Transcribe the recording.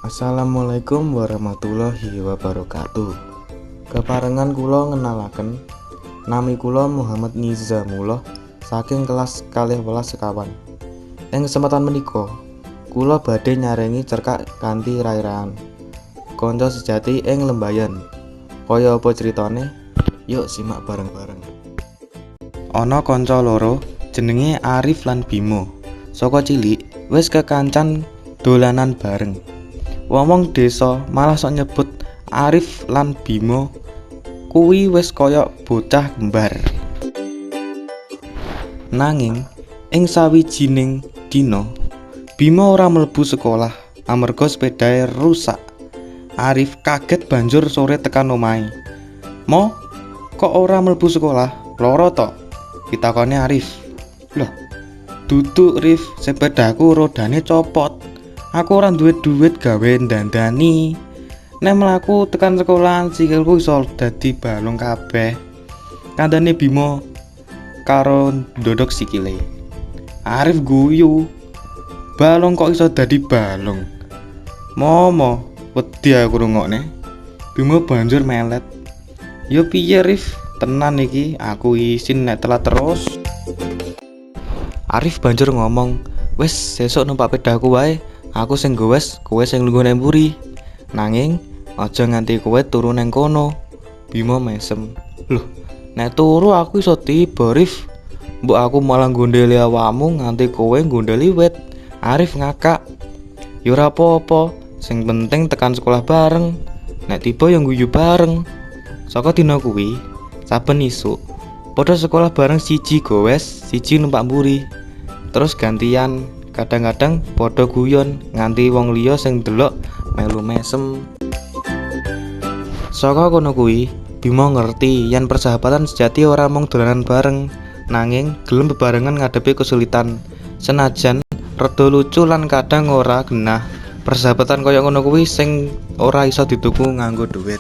Assalamualaikum warahmatullahi wabarakatuh. Keparengan kula ngenalaken, nami kula Muhammad Nizamullah saking kelas 12 sekawan. Ing kesempatan menika, kula badhe nyarengi cerkak kanthi rai-raian kanca sejati ing Lembayan. Kaya apa critane? Yuk simak bareng-bareng. Ana kanca loro jenenge Arif lan Bimo. Saka cilik wis kekancan dolanan bareng. Wong desa malah sok nyebut Arif lan Bimo kuwi wis kaya bocah kembar. Nanging ing sawijining dina Bimo ora mlebu sekolah amarga sepedahe rusak. Arif kaget banjur sore tekan omahe. "Mo, kok ora mlebu sekolah? Loro to?" pitakone Arif. "Loh, duduk Rif, sepedaku rodane copot. Aku ora duwe duit gawe dandani. Nek mlaku tekan sekolah sikilku iso dadi balung kabeh." Kandhane Bimo karo ndodok sikile. Arif guyu. "Balung kok iso dadi balung? Momo, wedi aku rungokne." Bimo banjur melet. "Yo piye Rif? Tenan iki, aku isin nek telat terus." Arif banjur ngomong, "Wis sesuk numpak pedaku wae. Aku sing gowes, kowe sing lungguh nang mburi. Nanging aja nganti kowe turu nang kono." Bimo mesem. "Loh, nek turu aku iso tiba, Rif. Mbok aku malah gondeli awakmu nganti kowe gondeli wit." Arif ngakak. "Ya ora apa-apa, sing penting tekan sekolah bareng. Nek tiba ya guyu bareng." Saka dina kuwi, saben isuk padha sekolah bareng, siji gowes, siji numpak mburi. Terus gantian. Kadang-kadang padha guyon nganti wong liya sing delok melu mesem. Saka kono kuwi, Bimo ngerti yen persahabatan sejati ora mung dolanan bareng, nanging gelem bebarengan ngadepi kesulitan. Senajan rada lucu lan kadang ora genah, persahabatan kaya ngono kuwi sing ora iso dituku nganggo dhuwit.